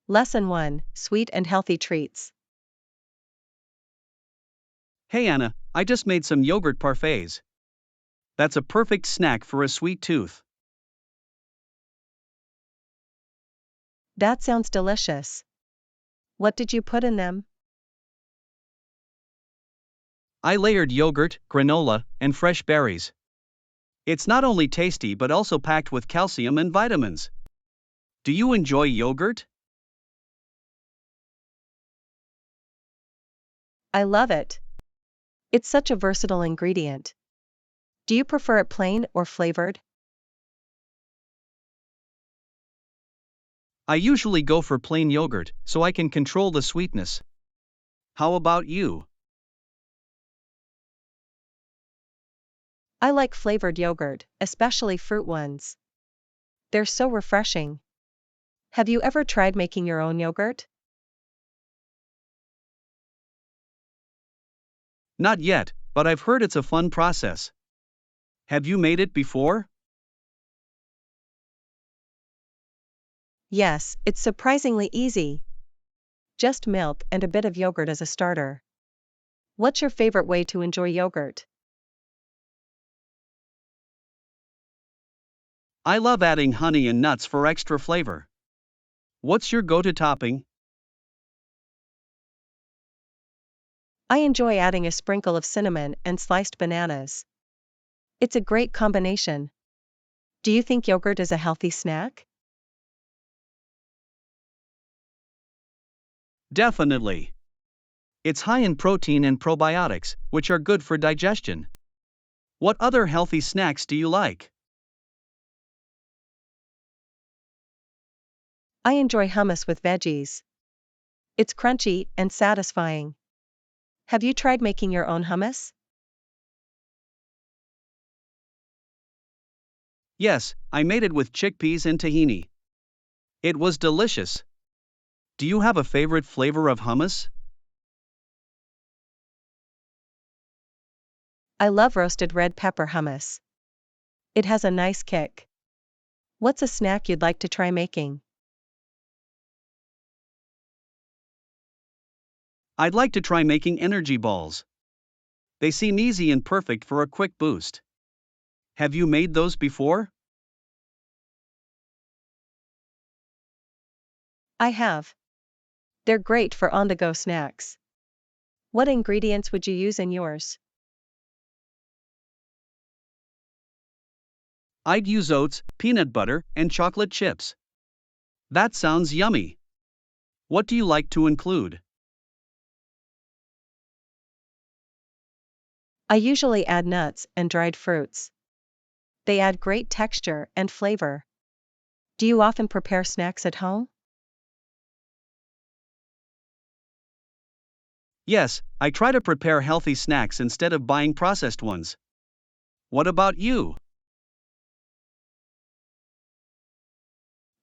Lesson 1, Sweet and Healthy Treats. Hey Anna, I just made some yogurt parfaits. That's a perfect snack for a sweet tooth. That sounds delicious. What did you put in them? I layered yogurt, granola, and fresh berries. It's not only tasty but also packed with calcium and vitamins. Do you enjoy yogurt? I love it. It's such a versatile ingredient. Do you prefer it plain or flavored? I usually go for plain yogurt, so I can control the sweetness. How about you? I like flavored yogurt, especially fruit ones. They're so refreshing. Have you ever tried making your own yogurt? Not yet, but I've heard it's a fun process. Have you made it before? Yes, it's surprisingly easy. Just milk and a bit of yogurt as a starter. What's your favorite way to enjoy yogurt? I love adding honey and nuts for extra flavor. What's your go-to topping? I enjoy adding a sprinkle of cinnamon and sliced bananas. It's a great combination. Do you think yogurt is a healthy snack? Definitely. It's high in protein and probiotics, which are good for digestion. What other healthy snacks do you like? I enjoy hummus with veggies. It's crunchy and satisfying. Have you tried making your own hummus? Yes, I made it with chickpeas and tahini. It was delicious. Do you have a favorite flavor of hummus? I love roasted red pepper hummus. It has a nice kick. What's a snack you'd like to try making? I'd like to try making energy balls. They seem easy and perfect for a quick boost. Have you made those before? I have. They're great for on-the-go snacks. What ingredients would you use in yours? I'd use oats, peanut butter, and chocolate chips. That sounds yummy. What do you like to include? I usually add nuts and dried fruits. They add great texture and flavor. Do you often prepare snacks at home? Yes, I try to prepare healthy snacks instead of buying processed ones. What about you?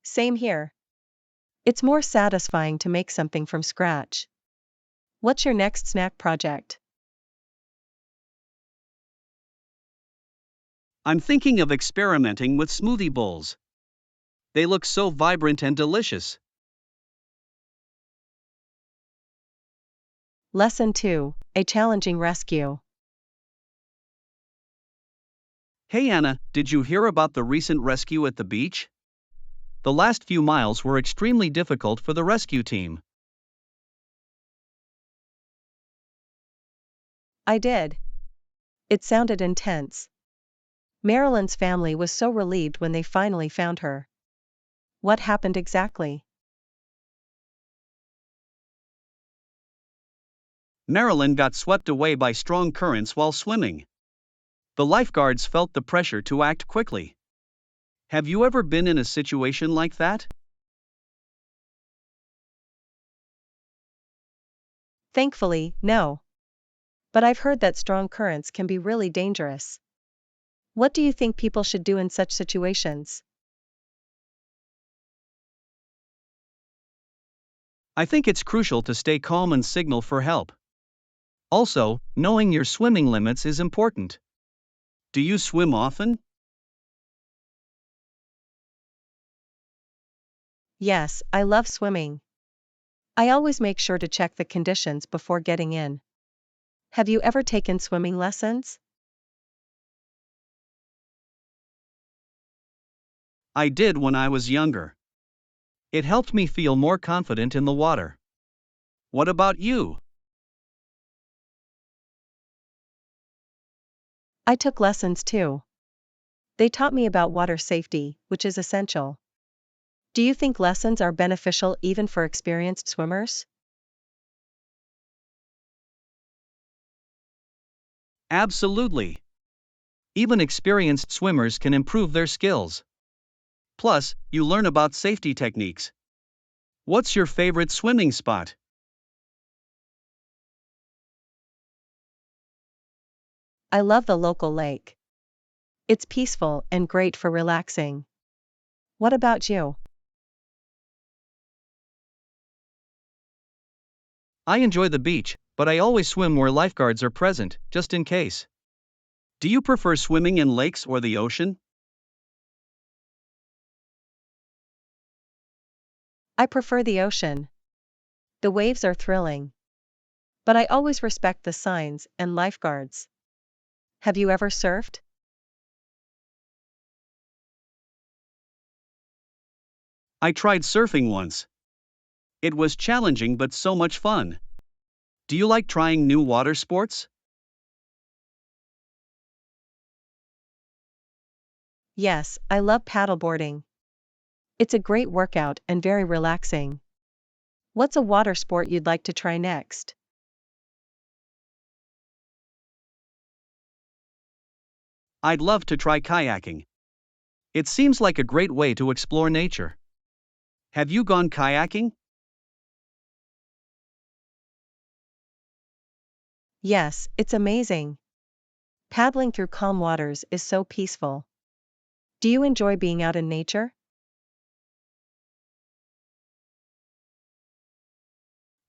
Same here. It's more satisfying to make something from scratch. What's your next snack project? I'm thinking of experimenting with smoothie bowls. They look so vibrant and delicious. Lesson 2, A Challenging Rescue. Hey Anna, did you hear about the recent rescue at the beach? The last few miles were extremely difficult for the rescue team. I did. It sounded intense. Marilyn's family was so relieved when they finally found her. What happened exactly? Marilyn got swept away by strong currents while swimming. The lifeguards felt the pressure to act quickly. Have you ever been in a situation like that? Thankfully, no. But I've heard that strong currents can be really dangerous. What do you think people should do in such situations? I think it's crucial to stay calm and signal for help. Also, knowing your swimming limits is important. Do you swim often? Yes, I love swimming. I always make sure to check the conditions before getting in. Have you ever taken swimming lessons? I did when I was younger. It helped me feel more confident in the water. What about you? I took lessons too. They taught me about water safety, which is essential. Do you think lessons are beneficial even for experienced swimmers? Absolutely. Even experienced swimmers can improve their skills. Plus, you learn about safety techniques. What's your favorite swimming spot? I love the local lake. It's peaceful and great for relaxing. What about you? I enjoy the beach, but I always swim where lifeguards are present, just in case. Do you prefer swimming in lakes or the ocean? I prefer the ocean. The waves are thrilling. But I always respect the signs and lifeguards. Have you ever surfed? I tried surfing once. It was challenging but so much fun. Do you like trying new water sports? Yes, I love paddleboarding. It's a great workout and very relaxing. What's a water sport you'd like to try next? I'd love to try kayaking. It seems like a great way to explore nature. Have you gone kayaking? Yes, it's amazing. Paddling through calm waters is so peaceful. Do you enjoy being out in nature?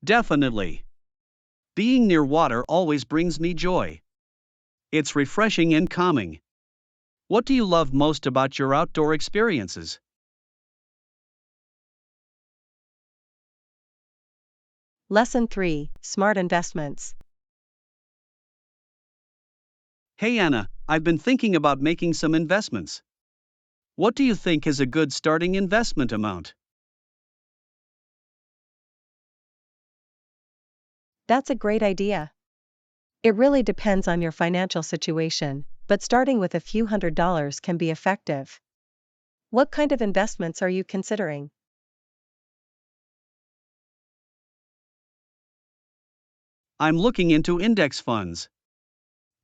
Definitely. Being near water always brings me joy. It's refreshing and calming. What do you love most about your outdoor experiences? Lesson 3: Smart Investments. Hey Anna, I've been thinking about making some investments. What do you think is a good starting investment amount? That's a great idea. It really depends on your financial situation, but starting with a few $100s can be effective. What kind of investments are you considering? I'm looking into index funds.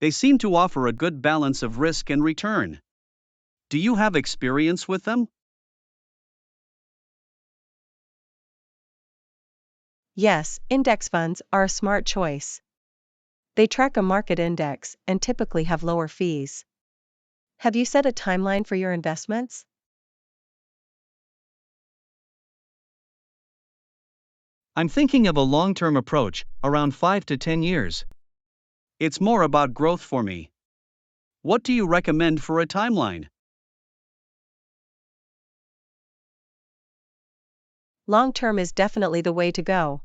They seem to offer a good balance of risk and return. Do you have experience with them? Yes, index funds are a smart choice. They track a market index and typically have lower fees. Have you set a timeline for your investments? I'm thinking of a long term approach, around 5 to 10 years. It's more about growth for me. What do you recommend for a timeline? Long term is definitely the way to go.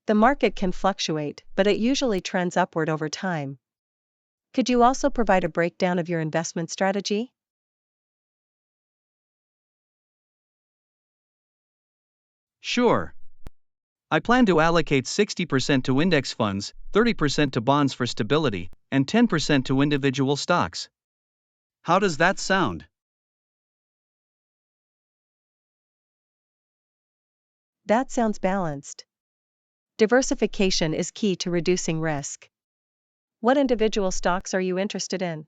The market can fluctuate, but it usually trends upward over time. Could you also provide a breakdown of your investment strategy? Sure. I plan to allocate 60% to index funds, 30% to bonds for stability, and 10% to individual stocks. How does that sound? That sounds balanced. Diversification is key to reducing risk. What individual stocks are you interested in?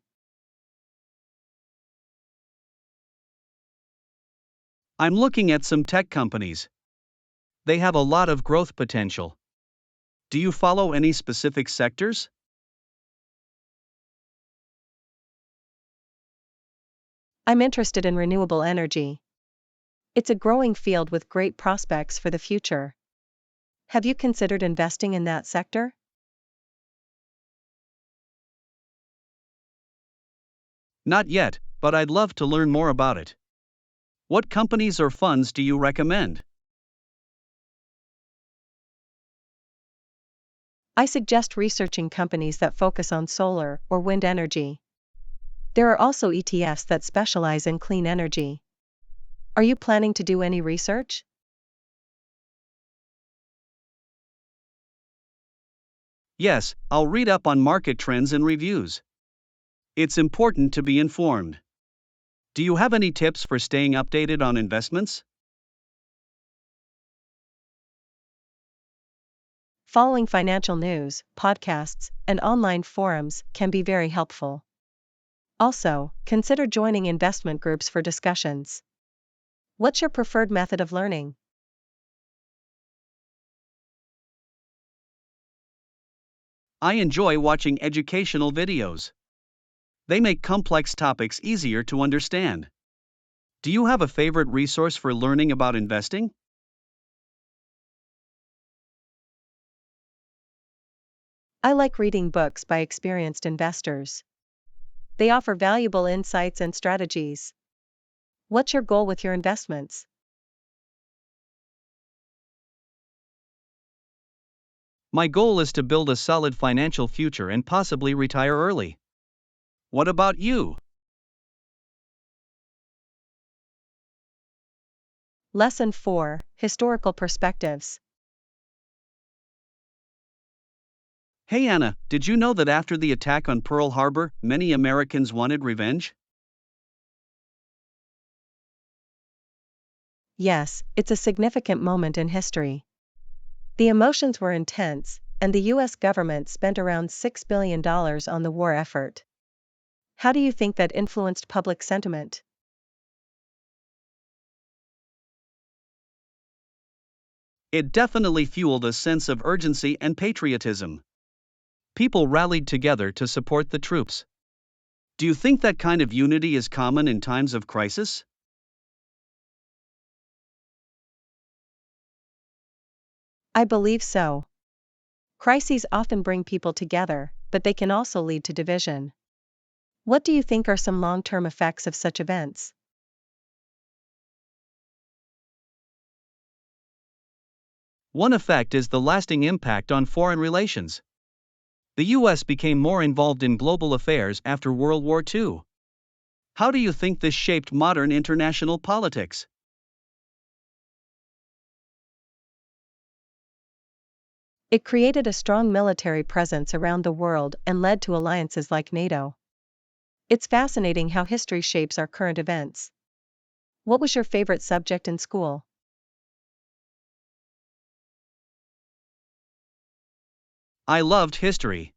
I'm looking at some tech companies. They have a lot of growth potential. Do you follow any specific sectors? I'm interested in renewable energy. It's a growing field with great prospects for the future. Have you considered investing in that sector? Not yet, but I'd love to learn more about it. What companies or funds do you recommend? I suggest researching companies that focus on solar or wind energy. There are also ETFs that specialize in clean energy. Are you planning to do any research? Yes, I'll read up on market trends and reviews. It's important to be informed. Do you have any tips for staying updated on investments? Following financial news, podcasts, and online forums can be very helpful. Also, consider joining investment groups for discussions. What's your preferred method of learning? I enjoy watching educational videos. They make complex topics easier to understand. Do you have a favorite resource for learning about investing? I like reading books by experienced investors. They offer valuable insights and strategies. What's your goal with your investments? My goal is to build a solid financial future and possibly retire early. What about you? Lesson 4: Historical Perspectives. Hey Anna, did you know that after the attack on Pearl Harbor, many Americans wanted revenge? Yes, it's a significant moment in history. The emotions were intense, and the US government spent around $6 billion on the war effort. How do you think that influenced public sentiment? It definitely fueled a sense of urgency and patriotism. People rallied together to support the troops. Do you think that kind of unity is common in times of crisis? I believe so. Crises often bring people together, but they can also lead to division. What do you think are some long-term effects of such events? One effect is the lasting impact on foreign relations. The US became more involved in global affairs after World War II. How do you think this shaped modern international politics? It created a strong military presence around the world and led to alliances like NATO. It's fascinating how history shapes our current events. What was your favorite subject in school? I loved history.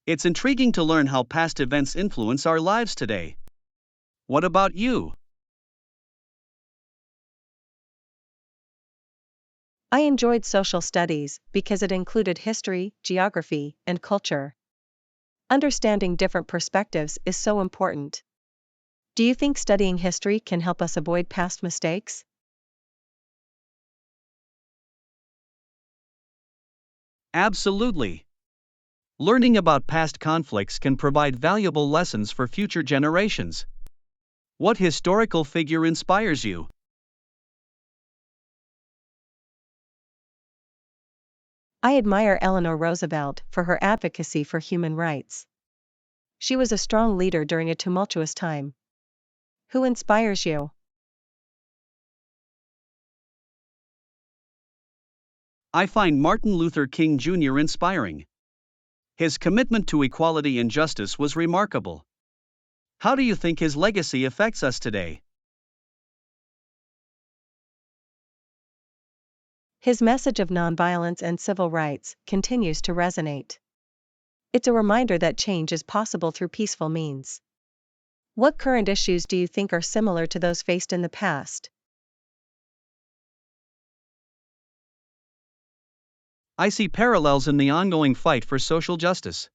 It's intriguing to learn how past events influence our lives today. What about you? I enjoyed social studies because it included history, geography, and culture. Understanding different perspectives is so important. Do you think studying history can help us avoid past mistakes? Absolutely. Learning about past conflicts can provide valuable lessons for future generations. What historical figure inspires you? I admire Eleanor Roosevelt for her advocacy for human rights. She was a strong leader during a tumultuous time. Who inspires you? I find Martin Luther King Jr. inspiring. His commitment to equality and justice was remarkable. How do you think his legacy affects us today? His message of nonviolence and civil rights continues to resonate. It's a reminder that change is possible through peaceful means. What current issues do you think are similar to those faced in the past? I see parallels in the ongoing fight for social justice.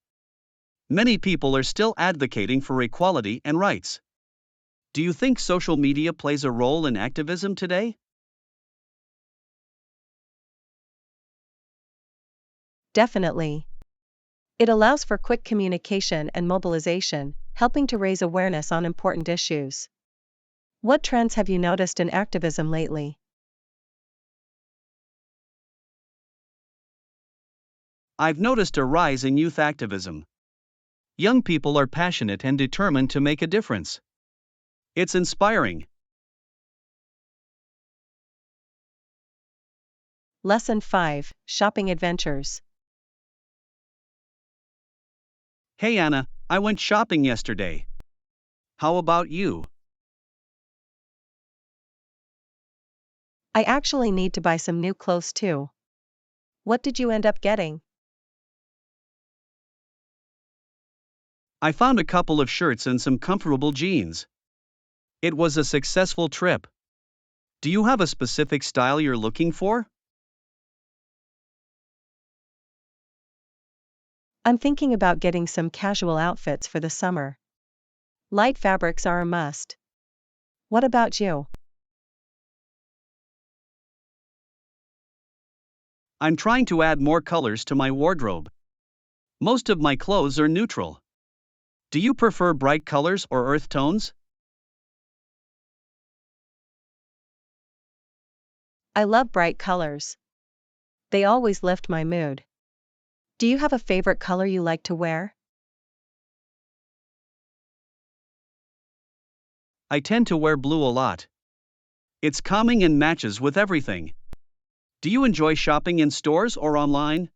Many people are still advocating for equality and rights. Do you think social media plays a role in activism today? Definitely. It allows for quick communication and mobilization, helping to raise awareness on important issues. What trends have you noticed in activism lately? I've noticed a rise in youth activism. Young people are passionate and determined to make a difference. It's inspiring. Lesson 5, Shopping Adventures. Hey Anna, I went shopping yesterday. How about you? I actually need to buy some new clothes too. What did you end up getting? I found a couple of shirts and some comfortable jeans. It was a successful trip. Do you have a specific style you're looking for? I'm thinking about getting some casual outfits for the summer. Light fabrics are a must. What about you? I'm trying to add more colors to my wardrobe. Most of my clothes are neutral. Do you prefer bright colors or earth tones? I love bright colors. They always lift my mood. Do you have a favorite color you like to wear? I tend to wear blue a lot. It's calming and matches with everything. Do you enjoy shopping in stores or online?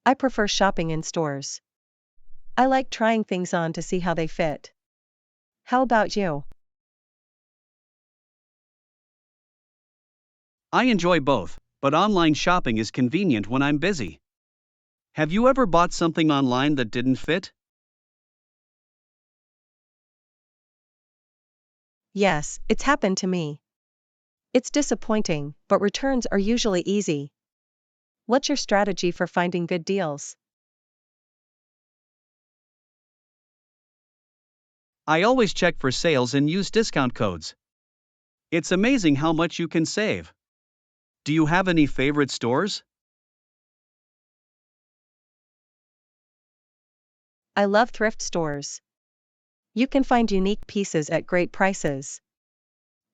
I prefer shopping in stores. I like trying things on to see how they fit. How about you? I enjoy both, but online shopping is convenient when I'm busy. Have you ever bought something online that didn't fit? Yes, it's happened to me. It's disappointing, but returns are usually easy. What's your strategy for finding good deals? I always check for sales and use discount codes. It's amazing how much you can save. Do you have any favorite stores? I love thrift stores. You can find unique pieces at great prices.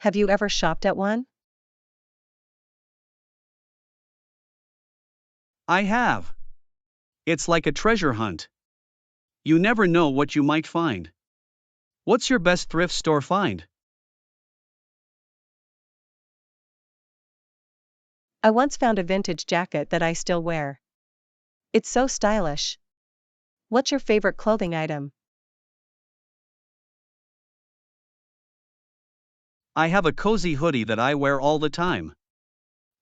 Have you ever shopped at one? I have. It's like a treasure hunt. You never know what you might find. What's your best thrift store find? I once found a vintage jacket that I still wear. It's so stylish. What's your favorite clothing item? I have a cozy hoodie that I wear all the time.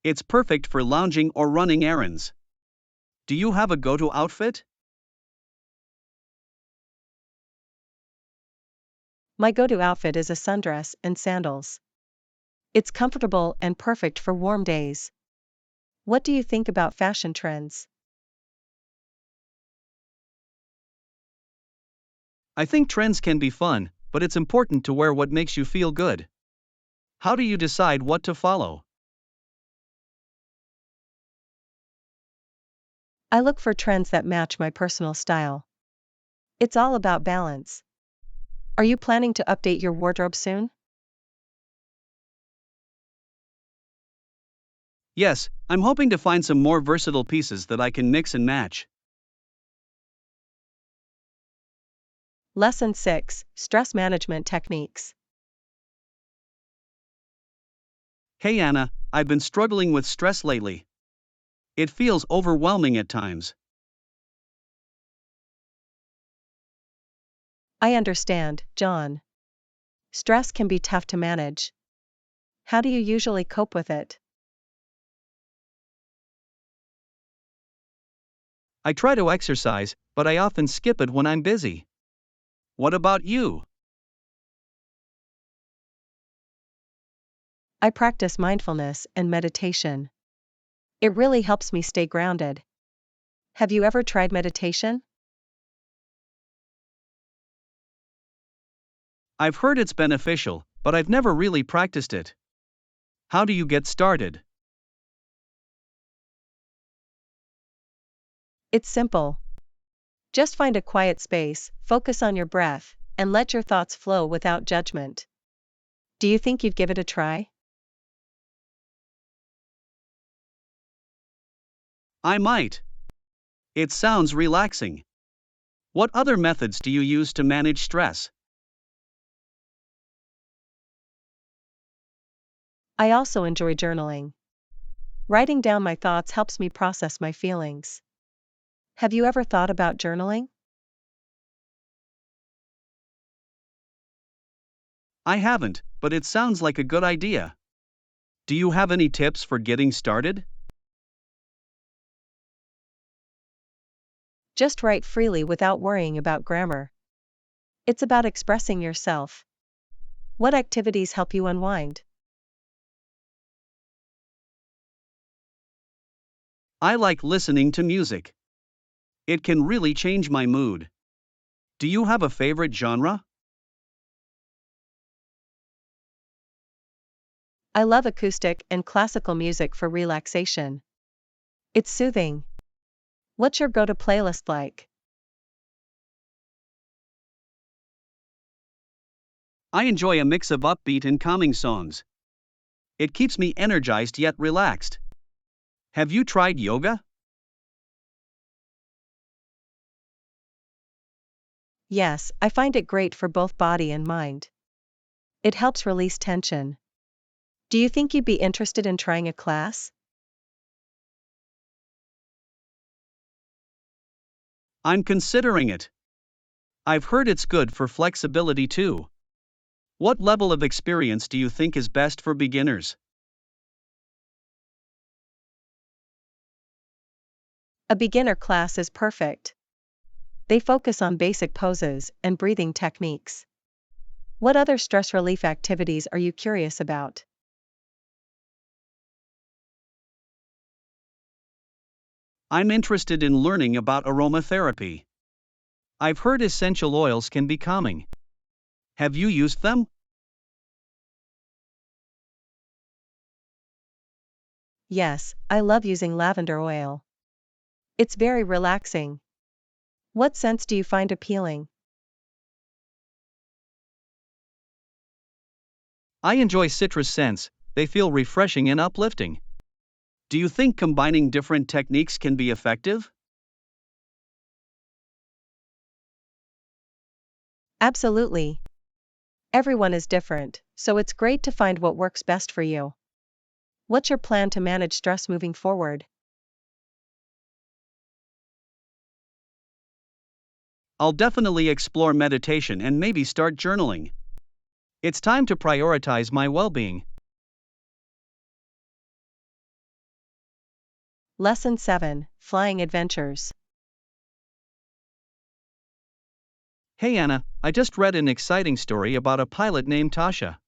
It's perfect for lounging or running errands. Do you have a go-to outfit? My go-to outfit is a sundress and sandals. It's comfortable and perfect for warm days. What do you think about fashion trends? I think trends can be fun, but it's important to wear what makes you feel good. How do you decide what to follow? I look for trends that match my personal style. It's all about balance. Are you planning to update your wardrobe soon? Yes, I'm hoping to find some more versatile pieces that I can mix and match. Lesson 6, Stress Management Techniques. Hey Anna, I've been struggling with stress lately. It feels overwhelming at times. I understand, John. Stress can be tough to manage. How do you usually cope with it? I try to exercise, but I often skip it when I'm busy. What about you? I practice mindfulness and meditation. It really helps me stay grounded. Have you ever tried meditation? I've heard it's beneficial, but I've never really practiced it. How do you get started? It's simple. Just find a quiet space, focus on your breath, and let your thoughts flow without judgment. Do you think you'd give it a try? I might. It sounds relaxing. What other methods do you use to manage stress? I also enjoy journaling. Writing down my thoughts helps me process my feelings. Have you ever thought about journaling? I haven't, but it sounds like a good idea. Do you have any tips for getting started? Just write freely without worrying about grammar. It's about expressing yourself. What activities help you unwind? I like listening to music. It can really change my mood. Do you have a favorite genre? I love acoustic and classical music for relaxation. It's soothing. What's your go-to playlist like? I enjoy a mix of upbeat and calming songs. It keeps me energized yet relaxed. Have you tried yoga? Yes, I find it great for both body and mind. It helps release tension. Do you think you'd be interested in trying a class? I'm considering it. I've heard it's good for flexibility too. What level of experience do you think is best for beginners? A beginner class is perfect. They focus on basic poses and breathing techniques. What other stress relief activities are you curious about? I'm interested in learning about aromatherapy. I've heard essential oils can be calming. Have you used them? Yes, I love using lavender oil. It's very relaxing. What scents do you find appealing? I enjoy citrus scents, they feel refreshing and uplifting. Do you think combining different techniques can be effective? Absolutely. Everyone is different, so it's great to find what works best for you. What's your plan to manage stress moving forward? I'll definitely explore meditation and maybe start journaling. It's time to prioritize my well being. Lesson 7, Flying Adventures. Hey Anna, I just read an exciting story about a pilot named Tasha.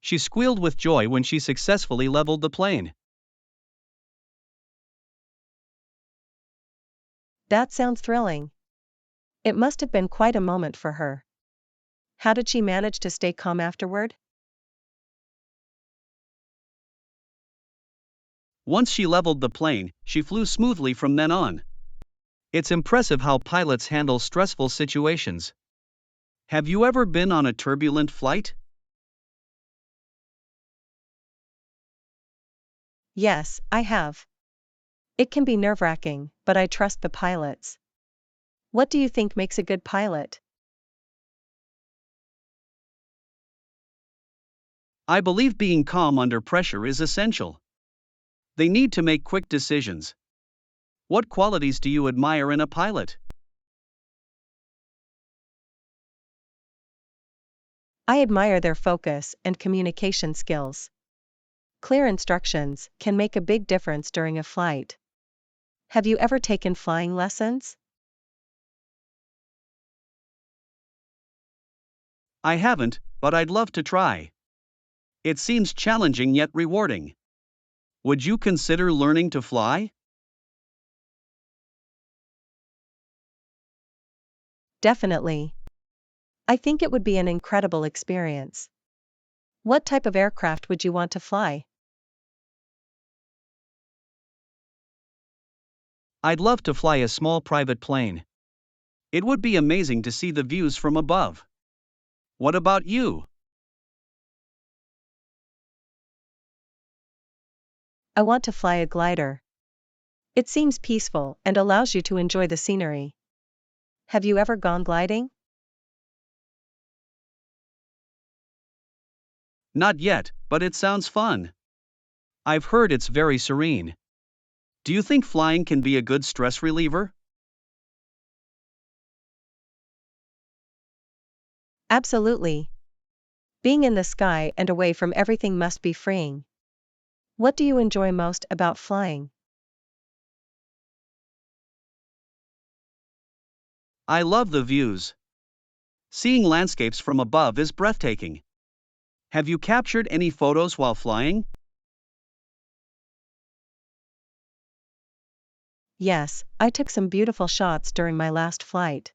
She squealed with joy when she successfully leveled the plane. That sounds thrilling. It must have been quite a moment for her. How did she manage to stay calm afterward? Once she leveled the plane, she flew smoothly from then on. It's impressive how pilots handle stressful situations. Have you ever been on a turbulent flight? Yes, I have. It can be nerve-wracking, but I trust the pilots. What do you think makes a good pilot? I believe being calm under pressure is essential. They need to make quick decisions. What qualities do you admire in a pilot? I admire their focus and communication skills. Clear instructions can make a big difference during a flight. Have you ever taken flying lessons? I haven't, but I'd love to try. It seems challenging yet rewarding. Would you consider learning to fly? Definitely. I think it would be an incredible experience. What type of aircraft would you want to fly? I'd love to fly a small private plane. It would be amazing to see the views from above. What about you? I want to fly a glider. It seems peaceful and allows you to enjoy the scenery. Have you ever gone gliding? Not yet, but it sounds fun. I've heard it's very serene. Do you think flying can be a good stress reliever? Absolutely. Being in the sky and away from everything must be freeing. What do you enjoy most about flying? I love the views. Seeing landscapes from above is breathtaking. Have you captured any photos while flying? Yes, I took some beautiful shots during my last flight.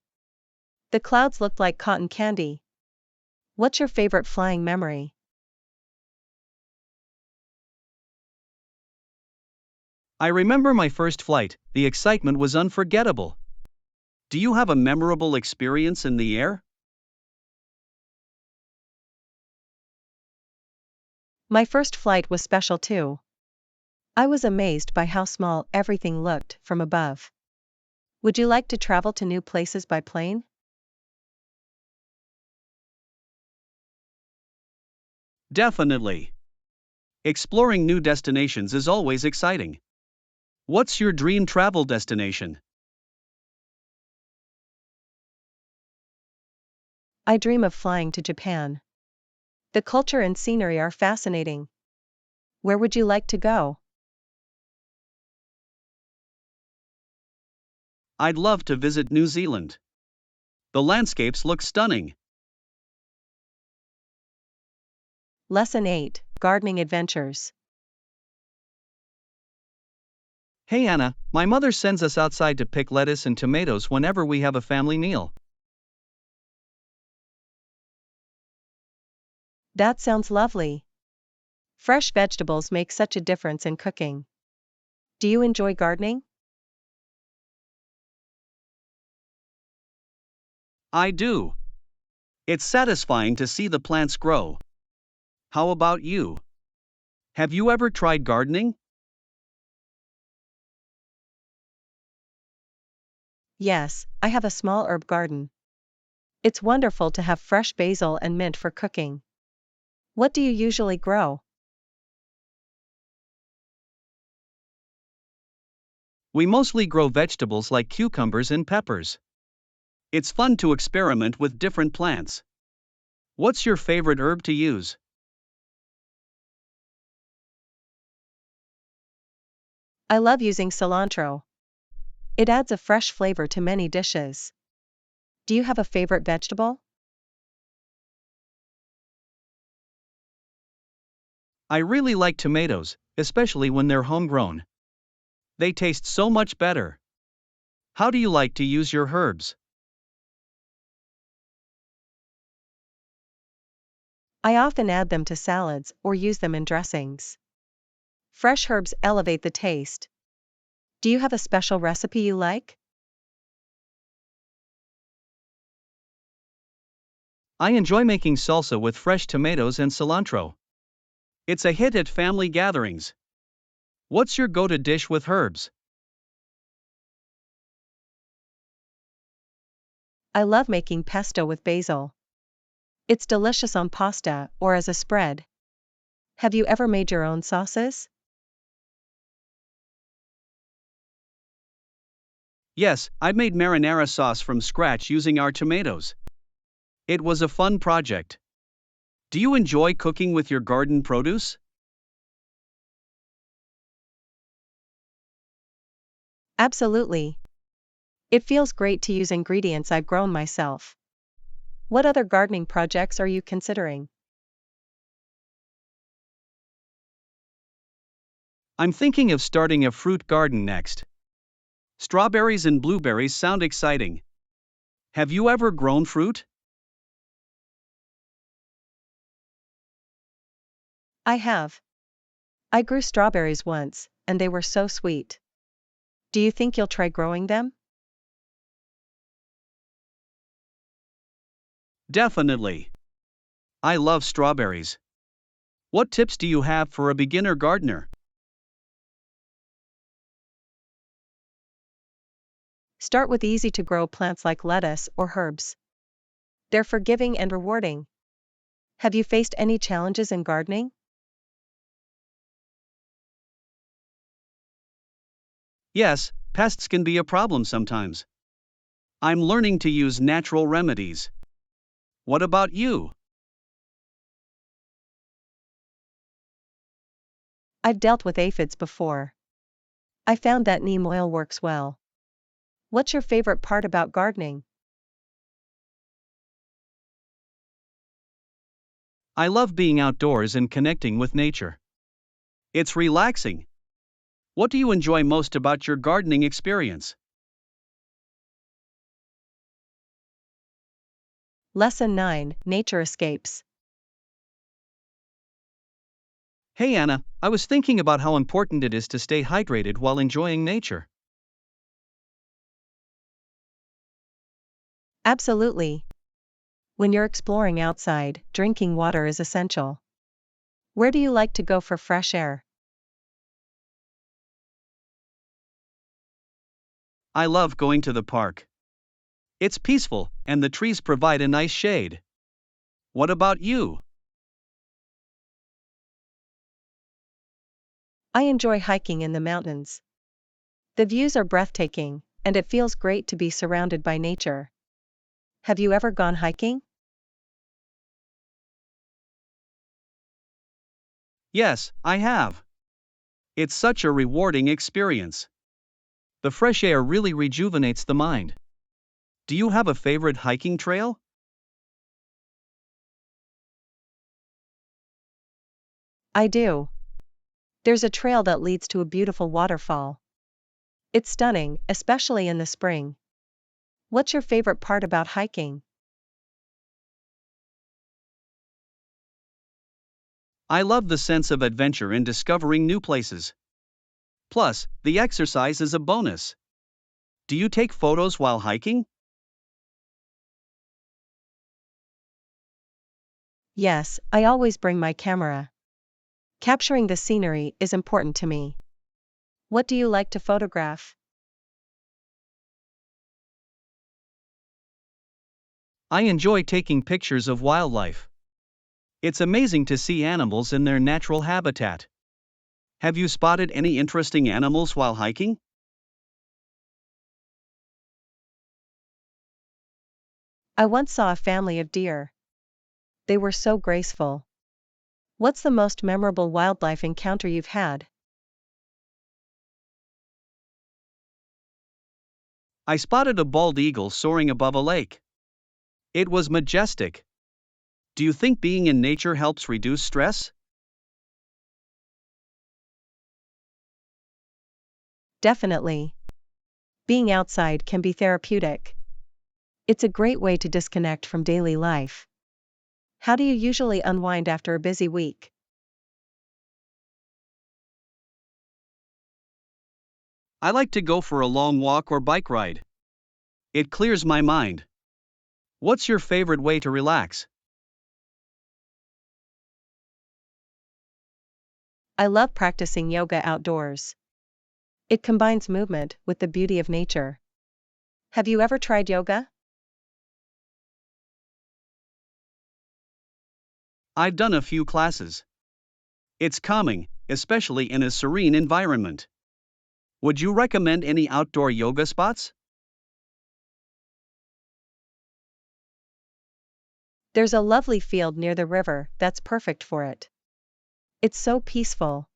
The clouds looked like cotton candy. What's your favorite flying memory? I remember my first flight, the excitement was unforgettable. Do you have a memorable experience in the air? My first flight was special too. I was amazed by how small everything looked from above. Would you like to travel to new places by plane? Definitely. Exploring new destinations is always exciting. What's your dream travel destination? I dream of flying to Japan. The culture and scenery are fascinating. Where would you like to go? I'd love to visit New Zealand. The landscapes look stunning. Lesson 8, Gardening Adventures. Hey Anna, my mother sends us outside to pick lettuce and tomatoes whenever we have a family meal. That sounds lovely. Fresh vegetables make such a difference in cooking. Do you enjoy gardening? I do. It's satisfying to see the plants grow. How about you? Have you ever tried gardening? Yes, I have a small herb garden. It's wonderful to have fresh basil and mint for cooking. What do you usually grow? We mostly grow vegetables like cucumbers and peppers. It's fun to experiment with different plants. What's your favorite herb to use? I love using cilantro. It adds a fresh flavor to many dishes. Do you have a favorite vegetable? I really like tomatoes, especially when they're homegrown. They taste so much better. How do you like to use your herbs? I often add them to salads or use them in dressings. Fresh herbs elevate the taste. Do you have a special recipe you like? I enjoy making salsa with fresh tomatoes and cilantro. It's a hit at family gatherings. What's your go-to dish with herbs? I love making pesto with basil. It's delicious on pasta or as a spread. Have you ever made your own sauces? Yes, I made marinara sauce from scratch using our tomatoes. It was a fun project. Do you enjoy cooking with your garden produce? Absolutely. It feels great to use ingredients I've grown myself. What other gardening projects are you considering? I'm thinking of starting a fruit garden next. Strawberries and blueberries sound exciting. Have you ever grown fruit? I have. I grew strawberries once, and they were so sweet. Do you think you'll try growing them? Definitely. I love strawberries. What tips do you have for a beginner gardener? Start with easy to grow plants like lettuce or herbs. They're forgiving and rewarding. Have you faced any challenges in gardening? Yes, pests can be a problem sometimes. I'm learning to use natural remedies. What about you? I've dealt with aphids before. I found that neem oil works well. What's your favorite part about gardening? I love being outdoors and connecting with nature. It's relaxing. What do you enjoy most about your gardening experience? Lesson 9, Nature Escapes. Hey Anna, I was thinking about how important it is to stay hydrated while enjoying nature. Absolutely. When you're exploring outside, drinking water is essential. Where do you like to go for fresh air? I love going to the park. It's peaceful, and the trees provide a nice shade. What about you? I enjoy hiking in the mountains. The views are breathtaking, and it feels great to be surrounded by nature. Have you ever gone hiking? Yes, I have. It's such a rewarding experience. The fresh air really rejuvenates the mind. Do you have a favorite hiking trail? I do. There's a trail that leads to a beautiful waterfall. It's stunning, especially in the spring. What's your favorite part about hiking? I love the sense of adventure in discovering new places. Plus, the exercise is a bonus. Do you take photos while hiking? Yes, I always bring my camera. Capturing the scenery is important to me. What do you like to photograph? I enjoy taking pictures of wildlife. It's amazing to see animals in their natural habitat. Have you spotted any interesting animals while hiking? I once saw a family of deer. They were so graceful. What's the most memorable wildlife encounter you've had? I spotted a bald eagle soaring above a lake. It was majestic. Do you think being in nature helps reduce stress? Definitely. Being outside can be therapeutic. It's a great way to disconnect from daily life. How do you usually unwind after a busy week? I like to go for a long walk or bike ride. It clears my mind. What's your favorite way to relax? I love practicing yoga outdoors. It combines movement with the beauty of nature. Have you ever tried yoga? I've done a few classes. It's calming, especially in a serene environment. Would you recommend any outdoor yoga spots? There's a lovely field near the river that's perfect for it. It's so peaceful.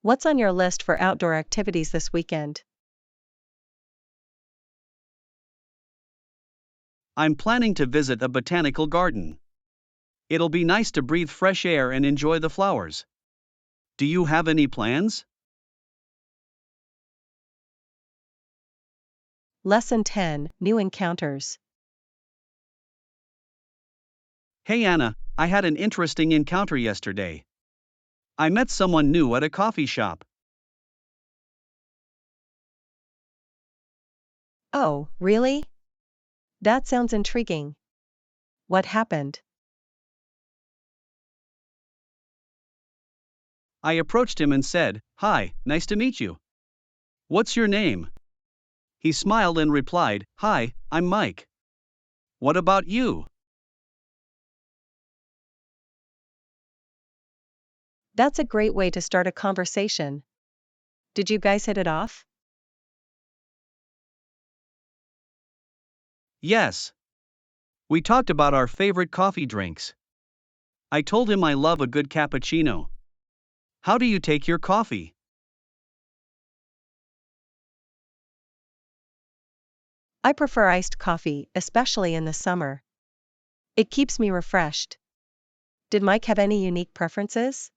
What's on your list for outdoor activities this weekend? I'm planning to visit a botanical garden. It'll be nice to breathe fresh air and enjoy the flowers. Do you have any plans? Lesson 10, New Encounters. Hey Anna, I had an interesting encounter yesterday. I met someone new at a coffee shop. Oh, really? That sounds intriguing. What happened? I approached him and said, "Hi, nice to meet you. What's your name?" He smiled and replied, "Hi, I'm Mike. What about you?" That's a great way to start a conversation. Did you guys hit it off? Yes. We talked about our favorite coffee drinks. I told him I love a good cappuccino. How do you take your coffee? I prefer iced coffee, especially in the summer. It keeps me refreshed. Did Mike have any unique preferences?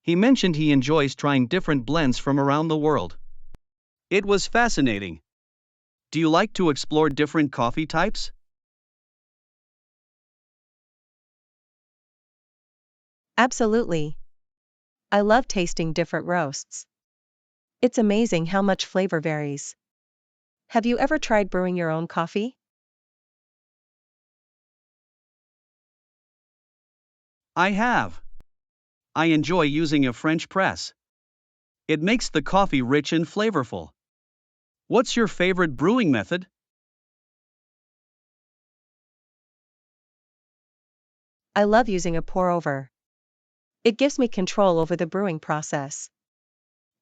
He mentioned he enjoys trying different blends from around the world. It was fascinating. Do you like to explore different coffee types? Absolutely. I love tasting different roasts. It's amazing how much flavor varies. Have you ever tried brewing your own coffee? I have. I enjoy using a French press. It makes the coffee rich and flavorful. What's your favorite brewing method? I love using a pour over. It gives me control over the brewing process.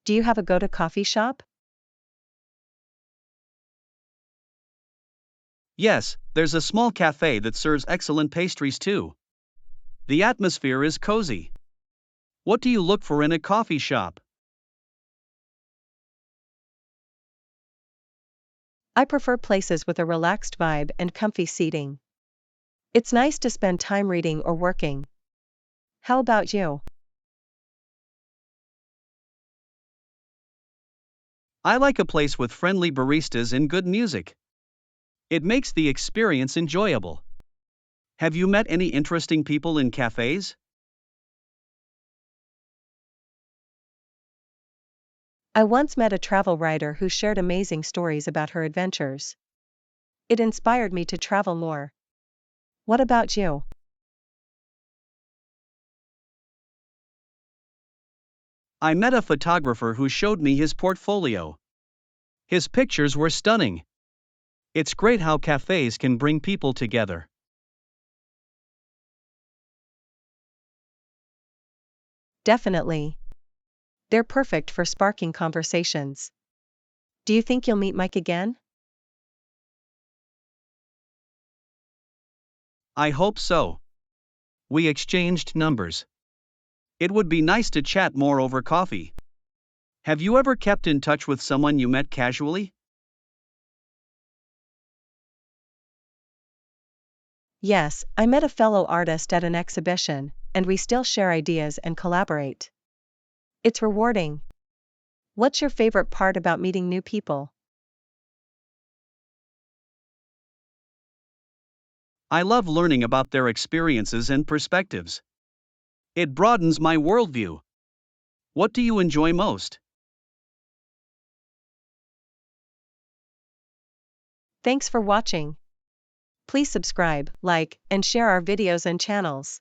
Do you have a go-to coffee shop? Yes, there's a small cafe that serves excellent pastries too. The atmosphere is cozy. What do you look for in a coffee shop? I prefer places with a relaxed vibe and comfy seating. It's nice to spend time reading or working. How about you? I like a place with friendly baristas and good music. It makes the experience enjoyable. Have you met any interesting people in cafes? I once met a travel writer who shared amazing stories about her adventures. It inspired me to travel more. What about you? I met a photographer who showed me his portfolio. His pictures were stunning. It's great how cafes can bring people together. Definitely. They're perfect for sparking conversations. Do you think you'll meet Mike again? I hope so. We exchanged numbers. It would be nice to chat more over coffee. Have you ever kept in touch with someone you met casually? Yes, I met a fellow artist at an exhibition, and we still share ideas and collaborate. It's rewarding. What's your favorite part about meeting new people? I love learning about their experiences and perspectives. It broadens my worldview. What do you enjoy most? Thanks for watching. Please subscribe, like, and share our videos and channels.